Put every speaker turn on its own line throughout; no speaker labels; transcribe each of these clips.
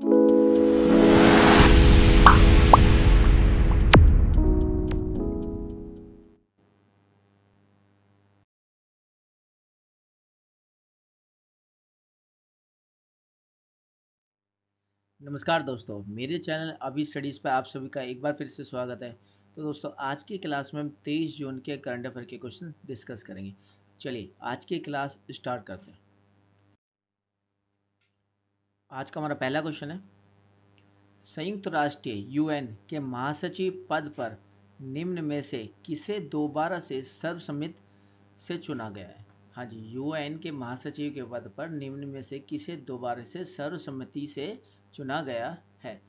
नमस्कार दोस्तों, मेरे चैनल अभी स्टडीज़ पर आप सभी का एक बार फिर से स्वागत है। तो दोस्तों, आज की क्लास में हम 23 जून के करंट अफेयर के क्वेश्चन डिस्कस करेंगे। चलिए आज की क्लास स्टार्ट करते हैं। आज का हमारा पहला क्वेश्चन है, संयुक्त राष्ट्र यूएन के महासचिव पद पर निम्न में से किसे दोबारा से सर्वसम्मति से चुना गया है? हाँ जी, यूएन के महासचिव के पद पर निम्न में से किसे दोबारा से सर्वसम्मति से चुना गया है?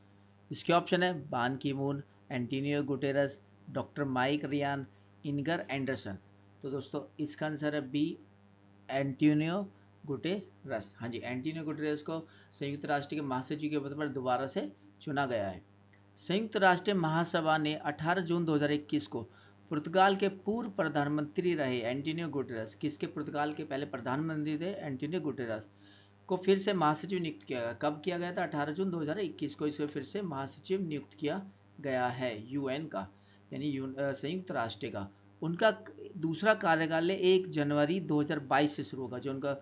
इसके ऑप्शन है Ban Ki Moon, Antonio Guterres, doctor Mike Ryan, Inger Andersen. तो दोस्तों इसका आंसर है बी, एंटोनियो गुटेरस। हाँ जी, एंटोनियो गुटेरस को संयुक्त राष्ट्र के महासचिव के पद पर दोबारा से चुना गया है। संयुक्त राष्ट्र महासभा ने 18 जून 2021 को पुर्तगाल के पूर्व प्रधानमंत्री रहे एंटोनियो गुटेरस, किसके पुर्तगाल के पहले प्रधानमंत्री थे एंटोनियो गुटेरस, को फिर से महासचिव नियुक्त किया गया। कब किया गया था? 18 जून 2021 को इसे फिर से महासचिव नियुक्त किया गया है यूएन का, यानी संयुक्त राष्ट्र का। उनका दूसरा कार्यकाल 1 जनवरी 2022 से शुरू होगा। जो उनका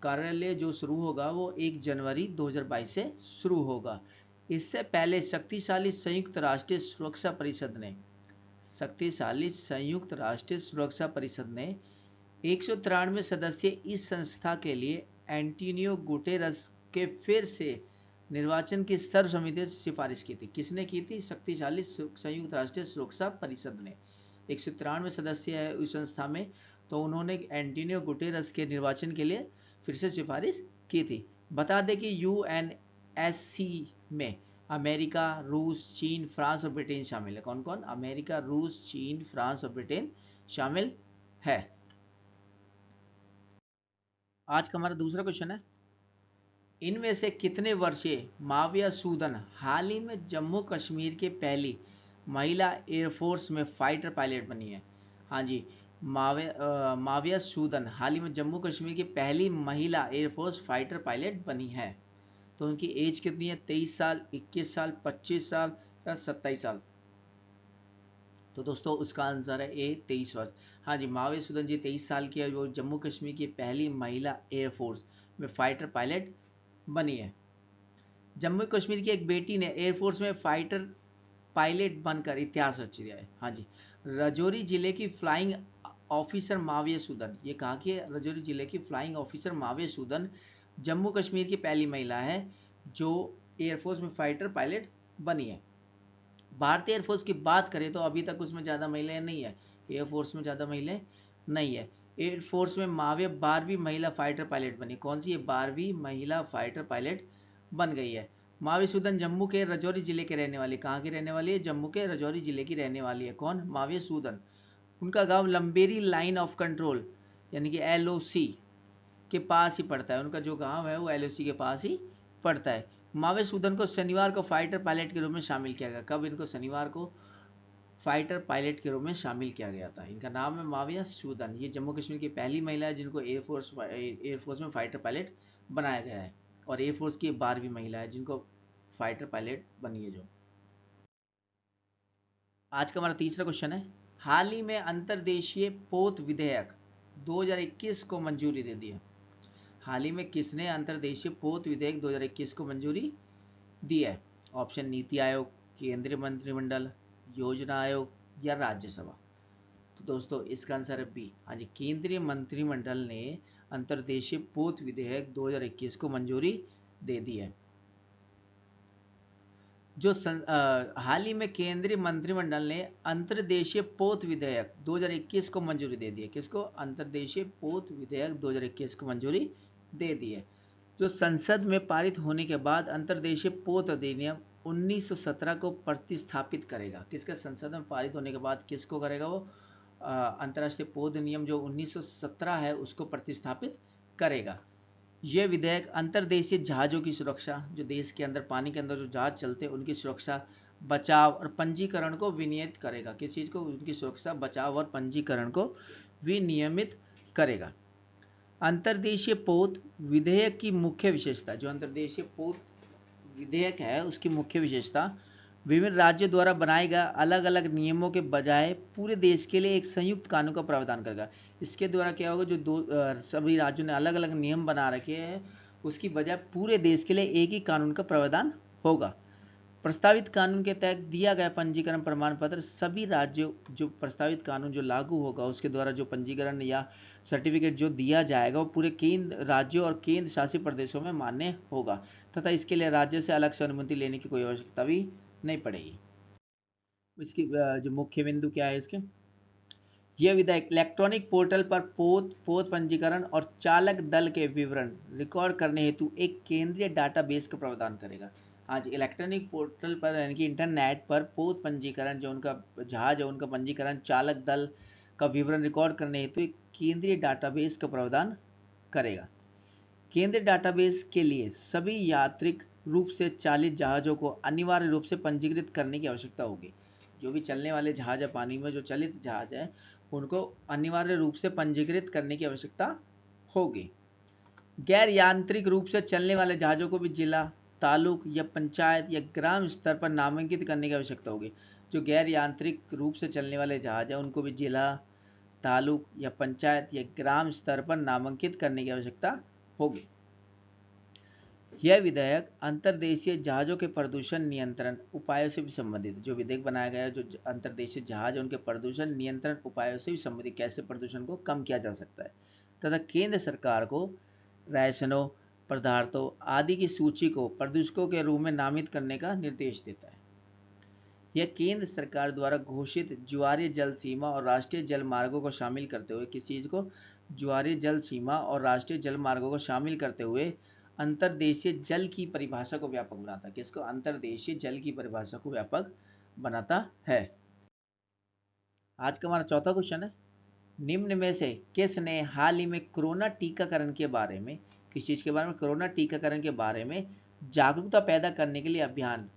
कार्यालय जो शुरू होगा वो 1 जनवरी 2022 से शुरू होगा। इससे पहले शक्तिशाली संयुक्त राष्ट्र सुरक्षा परिषद ने 193 सदस्य इस संस्था के लिए एंटोनियो गुटेरस के फिर से निर्वाचन की सर्वसम्मति से सिफारिश की थी। किसने की थी? शक्तिशाली संयुक्त राष्ट्र सुरक्षा परिषद ने। 193 सदस्य है उस संस्था में, तो उन्होंने एंटोनियो गुटेरस के निर्वाचन के लिए फिर से सिफारिश की थी। बता दें कि यूएनएससी में अमेरिका, रूस, चीन, फ्रांस और ब्रिटेन शामिल है। कौन कौन? अमेरिका, रूस, चीन, फ्रांस और ब्रिटेन शामिल है। आज का हमारा दूसरा क्वेश्चन है, इनमें से कितने वर्षीय माविया सूदन हाल ही में जम्मू कश्मीर के पहली महिला एयरफोर्स में फाइटर पायलट बनी है? हाँ जी, माविया सूदन हाल ही में जम्मू कश्मीर की पहली महिला एयरफोर्स फाइटर पायलट बनी है। तो उनकी एज कितनी है? 23 साल, 21 साल, 25 साल या 27 साल? तो दोस्तों उसका आंसर है ए, 23 वर्ष। हाँ जी, माविया सूदन जी 23 साल की है, वो जम्मू कश्मीर की पहली महिला एयरफोर्स में फाइटर पायलट बनी है। जम्मू कश्मीर की एक बेटी ने एयरफोर्स में फाइटर पायलट बनकर इतिहास रच दिया है। हाँ जी, राजौरी जिले की फ्लाइंग ऑफिसर माविया सूदन, ये कहाँ की है? राजौरी जिले की फ्लाइंग ऑफिसर माविया सूदन जम्मू कश्मीर की पहली महिला है जो एयरफोर्स में फाइटर पायलट बनी है। भारतीय एयरफोर्स की बात करें तो अभी तक उसमें ज़्यादा महिलाएं नहीं है, एयरफोर्स में ज़्यादा महिलाएं नहीं है। एयरफोर्स में माविया 12वीं महिला फाइटर पायलट बनी। कौन सी है? 12वीं महिला फाइटर पायलट बन गई है। माविया सूदन जम्मू के राजौरी जिले के रहने वाली, कहाँ की रहने वाली है? जम्मू के राजौरी जिले की रहने वाली है। कौन? माविया सूदन। उनका गांव लंबेरी लाइन ऑफ कंट्रोल यानी कि एलओसी के पास ही पड़ता है। उनका जो गांव है वो एलओसी के पास ही पड़ता है। माविया सूदन को शनिवार को फाइटर पायलट के रूप में शामिल किया गया। कब इनको शनिवार को फाइटर पायलट के रूप में शामिल किया गया था? इनका नाम है माविया सूदन। ये जम्मू कश्मीर की पहली महिला है जिनको एयरफोर्स में फाइटर पायलट बनाया गया है, और एयरफोर्स की 12वीं महिला है जिनको फाइटर पायलट बनी है। जो आज का हमारा तीसरा क्वेश्चन है, हाल ही में अंतर्देशीय पोत विधेयक 2021 को मंजूरी दे दी है। हाल ही में किसने अंतर्देशीय पोत विधेयक 2021 को मंजूरी दी है? ऑप्शन नीति आयोग, केंद्रीय मंत्रिमंडल, योजना आयोग या राज्यसभा? तो दोस्तों इसका आंसर है बी। हाँ जी, केंद्रीय मंत्रिमंडल ने अंतर्देशीय पोत विधेयक 2021 को मंजूरी दे दी है। जो हाल ही में केंद्रीय मंत्रिमंडल ने अंतर्देशीय पोत विधेयक 2021 को मंजूरी दे दी है। किसको? अंतर्देशीय पोत विधेयक 2021 को मंजूरी दे दी है। जो संसद में पारित होने के बाद अंतर्देशीय पोत अधिनियम 1917 को प्रतिस्थापित करेगा। किसका? संसद में पारित होने के बाद किसको करेगा वो? अंतर्राष्ट्रीय पोत नियम जो 1917 है उसको प्रतिस्थापित करेगा। यह विधेयक अंतर्देशीय जहाज़ों की सुरक्षा, जो देश के अंदर पानी के अंदर जो जहाज चलते हैं उनकी सुरक्षा, बचाव और पंजीकरण को विनियमित करेगा। किस चीज़ को? उनकी सुरक्षा, बचाव और पंजीकरण को विनियमित करेगा। अंतर्देशीय पोत विधेयक की मुख्य विशेषता, जो अंतर्देशीय पोत विधेयक है उसकी मुख्य विशेषता विभिन्न राज्यों द्वारा बनाए गए अलग अलग नियमों के बजाय पूरे देश के लिए एक संयुक्त कानून का प्रावधान करेगा। इसके द्वारा क्या होगा, जो सभी राज्यों ने अलग अलग नियम बना रखे हैं उसकी बजाय पूरे देश के लिए एक ही कानून का प्रावधान होगा। प्रस्तावित कानून के तहत दिया गया पंजीकरण प्रमाण पत्र सभी राज्यों, जो प्रस्तावित कानून जो लागू होगा उसके द्वारा जो पंजीकरण या सर्टिफिकेट जो दिया जाएगा वो पूरे केंद्र राज्यों और केंद्र शासित प्रदेशों में मान्य होगा तथा इसके लिए राज्य से अलग से अनुमति लेने की कोई आवश्यकता भी नहीं पड़ेगी। इसकी जो मुख्य बिंदु क्या है इसके, यह विधेयक इलेक्ट्रॉनिक पोर्टल पर पोत पंजीकरण और चालक दल के विवरण रिकॉर्ड करने हेतु एक केंद्रीय डाटाबेस का प्रावधान करेगा। आज इलेक्ट्रॉनिक पोर्टल पर यानी कि इंटरनेट पर पोत पंजीकरण, जो उनका जहाज है उनका पंजीकरण, चालक दल का विवरण रिकॉर्ड करने हेतु एक केंद्रीय डाटाबेस का प्रावधान करेगा। केंद्रीय डाटाबेस के लिए सभी यात्रिक रूप से चालित जहाजों को अनिवार्य रूप से पंजीकृत करने की आवश्यकता होगी। जो भी चलने वाले जहाज है, पानी में जो चलित जहाज है, उनको अनिवार्य रूप से पंजीकृत करने की आवश्यकता होगी। गैर यांत्रिक रूप से चलने वाले जहाजों को भी जिला, तालुक या पंचायत या ग्राम स्तर पर नामांकित करने की आवश्यकता होगी। जो गैर यांत्रिक रूप से चलने वाले जहाज है उनको भी जिला, तालुक या पंचायत या ग्राम स्तर पर नामांकित करने की आवश्यकता होगी। यह विधेयक अंतर्देशीय जहाजों के प्रदूषण नियंत्रण उपायों से भी संबंधित, जो विधेयक बनाया गया है जो अंतर्देशीय जहाज है उनके प्रदूषण नियंत्रण उपायों से भी संबंधित, कैसे प्रदूषण को कम किया जा सकता है, तथा केंद्र सरकार को रसायनों, पदार्थों आदि की सूची को प्रदूषकों के रूप में नामित करने का निर्देश देता है। यह केंद्र सरकार द्वारा घोषित ज्वारीय जल सीमा और राष्ट्रीय जल मार्गों को शामिल करते हुए, किस चीज को, ज्वारीय जल सीमा और राष्ट्रीय जल मार्गों को शामिल करते हुए अंतर्देशीय जल की परिभाषा को व्यापक बनाता है। किसको, अंतर्देशीय जल की परिभाषा को व्यापक बनाता है। आज का हमारा चौथा क्वेश्चन है, निम्न में से किसने हाल ही में कोरोना टीकाकरण के बारे में, किस चीज के बारे में, कोरोना टीकाकरण के बारे में जागरूकता पैदा करने के लिए अभियान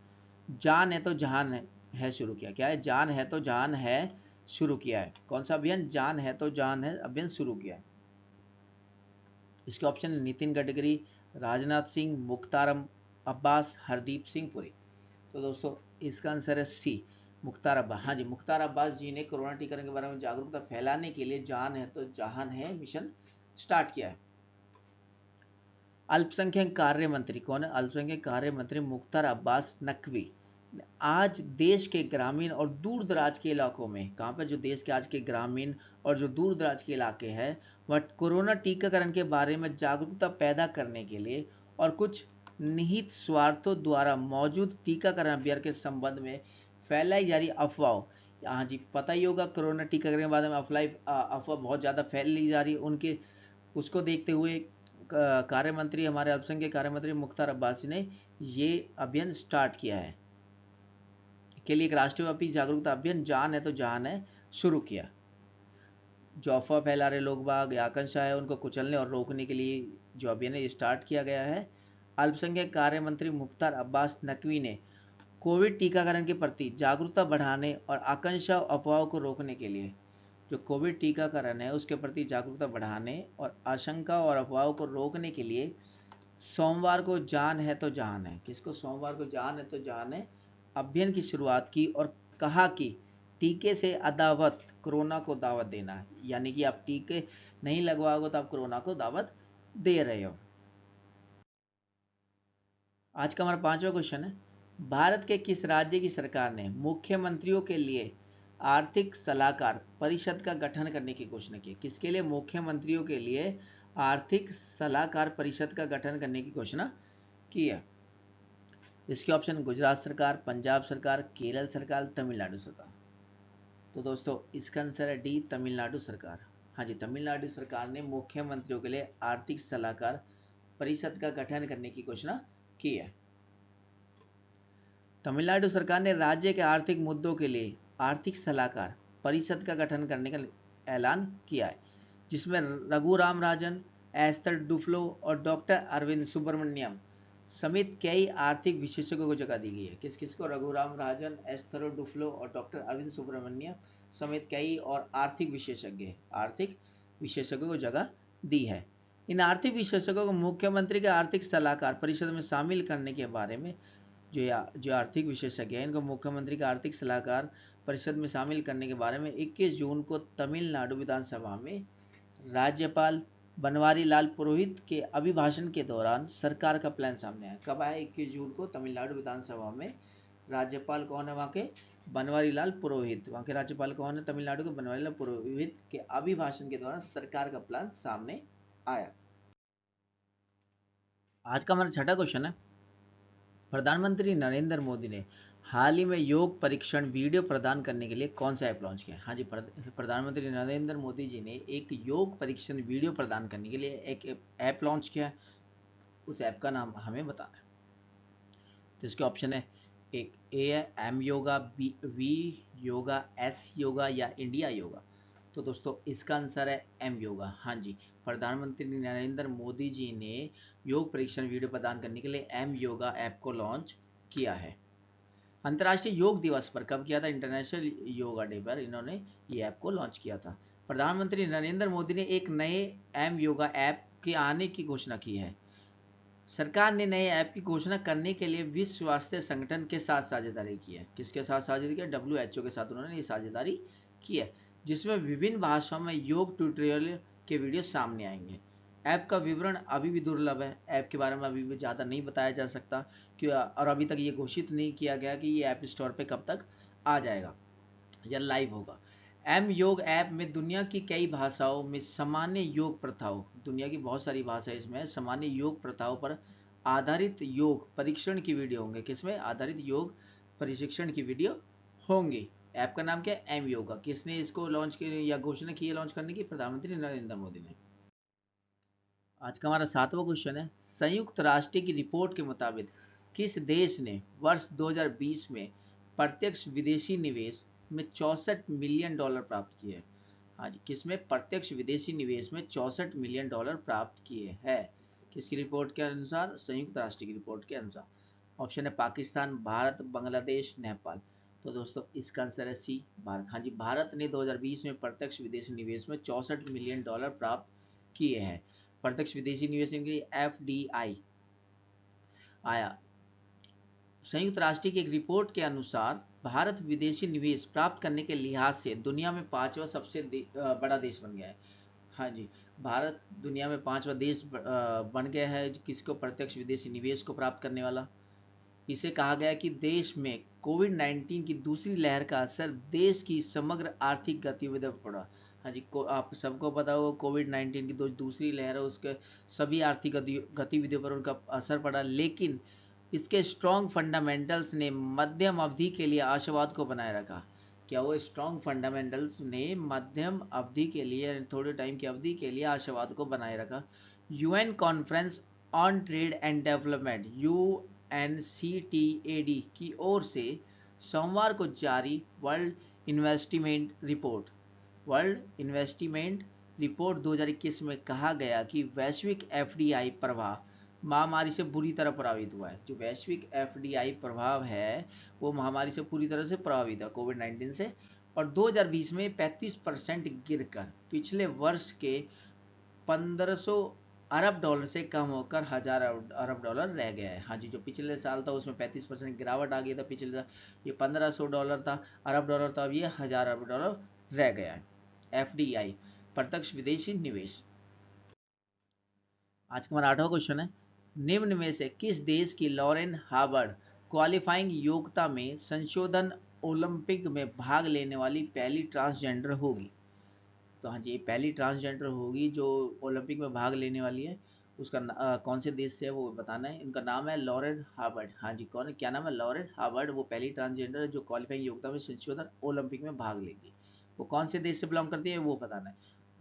जान है तो जहान है शुरू किया। क्या है, जान है तो जहान है शुरू किया है। कौन सा अभियान, जान है तो जहान है अभियान शुरू किया है। इसके ऑप्शन नितिन गडकरी, राजनाथ सिंह, मुख्तार अब्बास, हरदीप सिंह पुरी। तो दोस्तों इसका आंसर है सी, मुख्तार अब्बास। हाँ जी, मुख्तार अब्बास जी ने कोरोना टीकाकरण के बारे में जागरूकता फैलाने के लिए जान है तो जहान है मिशन स्टार्ट किया है। अल्पसंख्यक कार्य मंत्री कौन है, अल्पसंख्यक कार्य मंत्री मुख्तार अब्बास नकवी आज देश के ग्रामीण और दूर दराज के इलाकों में, कहाँ पर, जो देश के आज के ग्रामीण और जो दूर दराज के इलाके हैं वह कोरोना टीकाकरण के बारे में जागरूकता पैदा करने के लिए और कुछ निहित स्वार्थों द्वारा मौजूद टीकाकरण अभियान के संबंध में फैलाई जा रही अफवाह, हाँ जी पता ही होगा कोरोना टीकाकरण के बारे में अफवाह बहुत ज़्यादा फैली जा रही है, उनके उसको देखते हुए कार्य मंत्री, हमारे अल्पसंख्यक कार्य मंत्री मुख्तार अब्बास ने ये अभियान स्टार्ट किया है, के लिए एक राष्ट्रव्यापी जागरूकता अभियान जान है तो जहान है शुरू किया। जो अफवाह फैला रहे लोग बाग या आकांक्षा है उनको कुचलने और रोकने के लिए जो अभियान है स्टार्ट किया गया है। अल्पसंख्यक कार्य मंत्री मुख्तार अब्बास नकवी ने कोविड टीकाकरण के प्रति जागरूकता बढ़ाने और आकांक्षा अफवाहों को रोकने के लिए, जो कोविड टीकाकरण है उसके प्रति जागरूकता बढ़ाने और आशंका और अफवाहों को रोकने के लिए सोमवार को जान है तो जहान है, किसको, सोमवार को जान है तो जहान है अभियान की शुरुआत की और कहा कि टीके से अदावत कोरोना को दावत देना है, यानी कि आप टीके नहीं लगवाओगे तो आप कोरोना को दावत दे रहे हो। आज का हमारा पांचवा क्वेश्चन है, भारत के किस राज्य की सरकार ने मुख्यमंत्रियों के लिए आर्थिक सलाहकार परिषद का गठन करने की घोषणा की। किसके लिए, मुख्यमंत्रियों के लिए आर्थिक सलाहकार परिषद का गठन करने की घोषणा की है। इसके ऑप्शन गुजरात सरकार, पंजाब सरकार, केरल सरकार, तमिलनाडु सरकार। तो दोस्तों इसका आंसर है डी, तमिलनाडु सरकार। हाँ जी, तमिलनाडु सरकार ने मुख्यमंत्रियों के लिए आर्थिक सलाहकार परिषद का गठन करने की घोषणा की है। तमिलनाडु सरकार ने राज्य के आर्थिक मुद्दों के लिए आर्थिक सलाहकार परिषद का गठन करने का ऐलान किया है, जिसमें रघुराम राजन, एस्थर डुफ्लो और डॉक्टर अरविंद सुब्रमण्यम समेत कई आर्थिक विशेषज्ञों को जगह दी गई है। किस किस को, रघुराम राजन, एस्थर डुफ्लो और डॉक्टर अरविंद सुब्रमण्यम समेत कई और आर्थिक विशेषज्ञों को जगह दी है। इन आर्थिक विशेषज्ञों को मुख्यमंत्री के आर्थिक सलाहकार परिषद में शामिल करने के बारे में, जो आर्थिक विशेषज्ञ हैं इनको मुख्यमंत्री का आर्थिक सलाहकार परिषद में शामिल करने के बारे में 21 जून को तमिलनाडु विधानसभा में राज्यपाल बनवारी लाल पुरोहित के अभिभाषण के दौरान सरकार का प्लान सामने आया। कब आया? 21 जून को तमिलनाडु विधानसभा में। राज्यपाल कौन है वहाँ के? बनवारी लाल पुरोहित। वहाँ के राज्यपाल कौन है तमिलनाडु के? बनवारी लाल पुरोहित के अभिभाषण के दौरान सरकार का प्लान सामने आया। आज का हमारा छठा क्वेश्चन है, प्रधानमंत्री नरेंद्र मोदी ने हाल ही में योग परीक्षण वीडियो प्रदान करने के लिए कौन सा ऐप लॉन्च किया? हाँ जी, प्रधानमंत्री नरेंद्र मोदी जी ने एक योग परीक्षण वीडियो प्रदान करने के लिए एक ऐप लॉन्च किया है। उस ऐप का नाम हमें बताना है। तो इसके ऑप्शन है, एक ए है M yoga, B V yoga, S yoga या इंडिया योगा। तो दोस्तों इसका आंसर है एम योगा। हाँ जी, प्रधानमंत्री नरेंद्र मोदी जी ने योग परीक्षण वीडियो प्रदान करने के लिए एम योगा ऐप को लॉन्च किया है। अंतर्राष्ट्रीय योग दिवस पर कब किया था? इंटरनेशनल योगा डे पर इन्होंने ये ऐप को लॉन्च किया था। प्रधानमंत्री नरेंद्र मोदी ने एक नए एम योगा ऐप के आने की घोषणा की है। सरकार ने नए ऐप की घोषणा करने के लिए विश्व स्वास्थ्य संगठन के साथ साझेदारी की है। किसके साथ साझेदारी की है? WHO के साथ उन्होंने ये साझेदारी की है, जिसमें विभिन्न भाषाओं में योग ट्यूटोरियल के वीडियो सामने आएंगे। ऐप का विवरण अभी भी दुर्लभ है। ऐप के बारे में अभी भी ज़्यादा नहीं बताया जा सकता और अभी तक ये घोषित नहीं किया गया कि ये ऐप स्टोर पे कब तक आ जाएगा या लाइव होगा। एम योग ऐप में दुनिया की कई भाषाओं में सामान्य योग प्रथाओं, दुनिया की बहुत सारी भाषाएं इसमें सामान्य योग प्रथाओं पर आधारित योग परीक्षण की वीडियो होंगे। किसमें? आधारित योग प्रशिक्षण की वीडियो होंगी। ऐप का नाम क्या है? एम योगा। किसने इसको लॉन्च की या घोषणा की है लॉन्च करने की? प्रधानमंत्री नरेंद्र मोदी ने। आज का हमारा 7वां क्वेश्चन है, संयुक्त राष्ट्र की रिपोर्ट के मुताबिक किस देश ने वर्ष 2020 में प्रत्यक्ष विदेशी निवेश में 64 मिलियन डॉलर प्राप्त किए? हाँ जी, किसमें? प्रत्यक्ष विदेशी निवेश में 64 मिलियन डॉलर प्राप्त किए हैं। किसकी रिपोर्ट के अनुसार? संयुक्त राष्ट्र की रिपोर्ट के अनुसार। ऑप्शन है पाकिस्तान, भारत, बांग्लादेश, नेपाल। तो दोस्तों इसका आंसर है सी, भारत। हाँ जी, भारत ने 2020 में प्रत्यक्ष विदेशी निवेश में 64 मिलियन डॉलर प्राप्त किए हैं। प्रत्यक्ष विदेशी निवेश के FDI आया। संयुक्त राष्ट्र की एक रिपोर्ट के अनुसार भारत विदेशी निवेश प्राप्त करने के लिहाज से दुनिया में 5वां सबसे बड़ा देश बन गया है। हाँ जी, भारत दुनिया में 5वां देश बन गया है किसको? प्रत्यक्ष विदेशी निवेश को प्राप्त करने वाला। इसे कहा गया कि देश में कोविड-19 की दूसरी लहर का असर देश की समग्र आर्थिक गतिविधियों पर पड़ा। हाँ जी, आप सबको पता होगा कोविड-19 की दूसरी लहर है, उसके सभी आर्थिक गतिविधियों पर उनका असर पड़ा, लेकिन इसके स्ट्रॉन्ग फंडामेंटल्स ने मध्यम अवधि के लिए आशावाद को बनाए रखा। क्या वो स्ट्रॉन्ग फंडामेंटल्स ने मध्यम अवधि के लिए, थोड़े टाइम की अवधि के लिए आशावाद को बनाए रखा? UN conference on trade and development UNCTAD की ओर से सोमवार को जारी वर्ल्ड इन्वेस्टमेंट रिपोर्ट 2021 में कहा गया कि वैश्विक FDI प्रभाव महामारी से बुरी तरह प्रभावित हुआ है। जो वैश्विक FDI प्रभाव है वो महामारी से पूरी तरह से प्रभावित है, कोविड-19 से, और 2020 में 35% गिरकर पिछले वर्ष के 1500 अरब डॉलर से कम होकर 1000 अरब डॉलर रह गया है। हाँ जी, जो पिछले साल था उसमें 35% गिरावट आ गई था। पिछले साल ये 1500 डॉलर था, अरब डॉलर था, अब ये 1000 अरब डॉलर रह गया है। FDI प्रत्यक्ष विदेशी निवेश। आज का हमारा 8वां क्वेश्चन है, निम्न में से किस देश की लॉरेन हार्बर्ड क्वालिफाइंग योग्यता में संशोधन ओलंपिक में भाग लेने वाली पहली ट्रांसजेंडर होगी? तो हाँ जी, ये पहली ट्रांसजेंडर होगी जो ओलंपिक में भाग लेने वाली है। उसका कौन से देश से है वो बताना है। इनका नाम है लॉरेन हार्बर्ड। हाँ जी, कौन है, क्या नाम है? Lauren Hubbard. वो पहली ट्रांसजेंडर है जो क्वालिफाइंग योग्यता में संशोधन ओलंपिक में भाग लेगी। वो कौन से देश से बिलोंग करती है वो बताना है।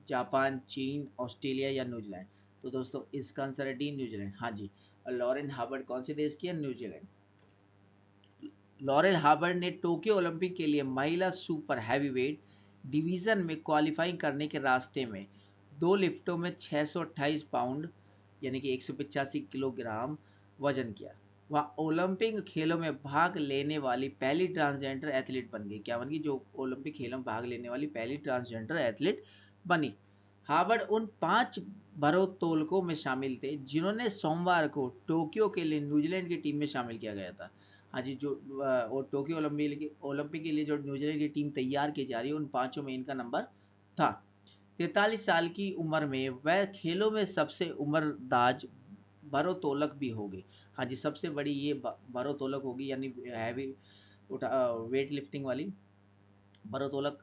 जापान, चीन, ऑस्ट्रेलिया या न्यूजीलैंड। तो दोस्तों इसका आंसर है डी, न्यूजीलैंड। हाँ जी, लॉरेन हार्बर्ड कौन से देश की है? न्यूजीलैंड। लॉरेन हार्बर्ड ने टोक्यो ओलंपिक के लिए महिला सुपर हैवीवेट डिवीजन में क्वालिफाइंग करने के रास्ते में 2 लिफ्टों में 628 पाउंड यानी कि 185 किलोग्राम वजन किया। वह ओलंपिक खेलों में भाग लेने वाली पहली ट्रांसजेंडर एथलीट बन गई। क्या बन गई? जो ओलंपिक खेलों में भाग लेने वाली पहली ट्रांसजेंडर एथलीट बनी। हार्वर्ड उन 5 भारोत्तोलकों में शामिल थे जिन्होंने सोमवार को टोक्यो के लिए न्यूजीलैंड की टीम में शामिल किया गया था। हाँ जी, जो और टोक्यो ओलंपिक के लिए जो न्यूजीलैंड की टीम तैयार की जा रही है, उन पांचों में इनका नंबर था। 43 साल की उम्र में वह खेलों में सबसे उम्रदाज भारोत्तोलक भी होगी। हाँ जी, सबसे बड़ी ये भारोत्तोलक होगी, यानी हैवी वेट लिफ्टिंग वाली भारोत्तोलक।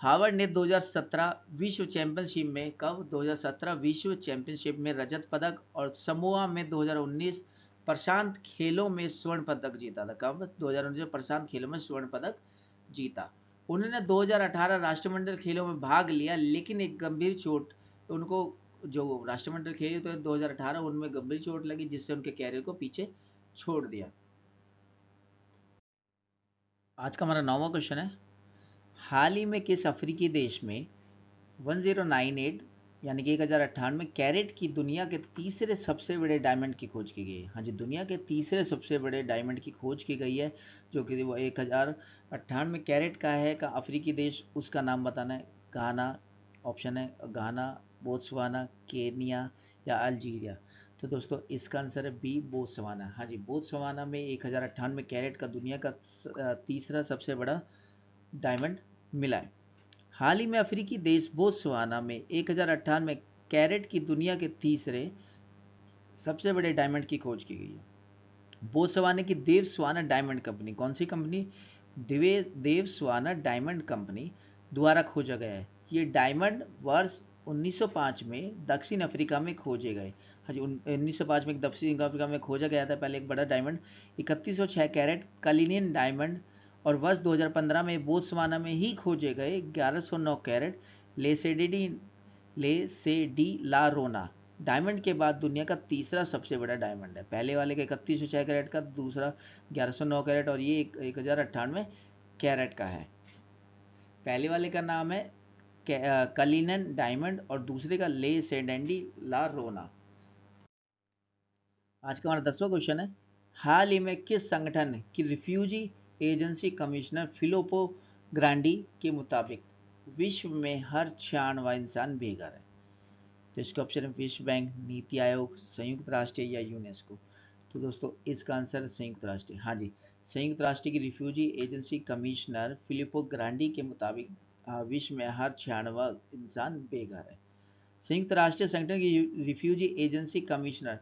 हार्वर्ड ने 2017 विश्व चैंपियनशिप में, कब 2017 विश्व चैंपियनशिप में रजत पदक और समोआ में 2019 प्रशांत खेलों में स्वर्ण पदक जीता था। कब 2019 प्रशांत खेलों में स्वर्ण पदक जीता। उन्होंने 2018 राष्ट्रमंडल खेलों में भाग लिया, लेकिन एक गंभीर चोट, उनको जो राष्ट्रमंडल खेल तो 2018 उनमें गंभीर चोट लगी, जिससे उनके कैरियर को पीछे छोड़ दिया। आज का हमारा 9वां क्वेश्चन है, हाल ही में किस अफ्रीकी देश में 1098 यानी कि 1098 कैरेट की दुनिया के तीसरे सबसे बड़े डायमंड की खोज की गई है। हाँ जी, दुनिया के तीसरे सबसे बड़े डायमंड की खोज की गई है, जो कि वो 1098 कैरेट का है। का अफ्रीकी देश, उसका नाम बताना है। घाना ऑप्शन है, घाना, बोत्सवाना, केनिया या अल्जीरिया। तो दोस्तों इसका आंसर है बी, बोत्सवाना। हाँ जी, बोत्सवाना में 1098 कैरेट का दुनिया का तीसरा सबसे बड़ा डायमंड मिला है। हाल ही में अफ्रीकी देश बोत्सवाना में 1098 कैरेट की दुनिया के तीसरे सबसे बड़े डायमंड की खोज की गई है। बोत्सवाना की देवस्वाना डायमंड कंपनी, कौन सी कंपनी? देवस्वाना डायमंड कंपनी द्वारा खोजा गया है। ये डायमंड वर्ष 1905 में दक्षिण अफ्रीका में खोजे गए। हाँ जी, 1905 में दक्षिण अफ्रीका में खोजा गया था पहले एक बड़ा डायमंड, 3106 कैरेट कलिनियन डायमंड। और वर्ष 2015 में बोत्सवाना में ही खोजे गए 1109 कैरेट लेसेडी ला रोना डायमंड के बाद दुनिया का तीसरा सबसे बड़ा डायमंड है। पहले वाले का 3106 कैरेट का, दूसरा 1109 कैरेट, और ये 1098 कैरेट का है। पहले वाले का नाम है कलिनन डायमंड और दूसरे का ले सेडेंडी ला रोना। आज का हमारा 10वां क्वेश्चन है, हाल ही में किस संगठन की रिफ्यूजी एजेंसी कमिश्नर फिलिप्पो ग्रांडी के मुताबिक विश्व में हर 96वां इंसान बेघर है? तो इसका ऑप्शन है विश्व बैंक, नीति आयोग, संयुक्त राष्ट्र या यूनेस्को। तो दोस्तों इसका आंसर है संयुक्त राष्ट्र। हाँ जी, संयुक्त राष्ट्र की रिफ्यूजी एजेंसी कमिश्नर फिलिप्पो ग्रांडी के मुताबिक विश्व में हर 96वां इंसान बेघर है। संयुक्त राष्ट्र संगठन की रिफ्यूजी एजेंसी कमिश्नर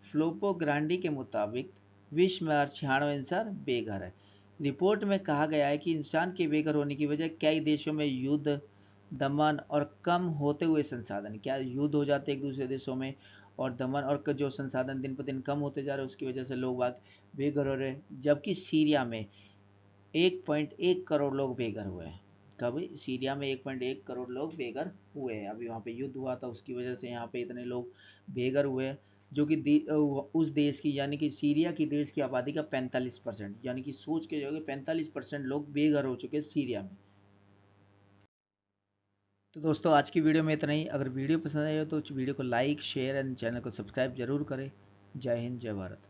फिलिप्पो ग्रांडी के मुताबिक विश्व में हर 96वां इंसान बेघर है। रिपोर्ट में कहा गया है कि इंसान के बेघर होने की वजह कई देशों में युद्ध, दमन और कम होते हुए संसाधन, क्या युद्ध हो जाते एक दूसरे देशों में, और दमन और जो संसाधन दिन पर दिन कम होते जा रहे हैं, उसकी वजह से लोग बाग बेघर हो रहे हैं। जबकि सीरिया में 1.1 करोड़ लोग बेघर हुए हैं। कभी सीरिया में 1.1 करोड़ लोग बेघर हुए हैं। अभी वहाँ पे युद्ध हुआ था, उसकी वजह से यहाँ पे इतने लोग बेघर हुए हैं, जो कि उस देश की, यानी कि सीरिया की देश की आबादी का 45%, यानी कि सोच के जो 45% लोग बेघर हो चुके हैं सीरिया में। तो दोस्तों आज की वीडियो में इतना ही। अगर वीडियो पसंद आई हो तो वीडियो को लाइक, शेयर एंड चैनल को सब्सक्राइब जरूर करें। जय हिंद, जय भारत।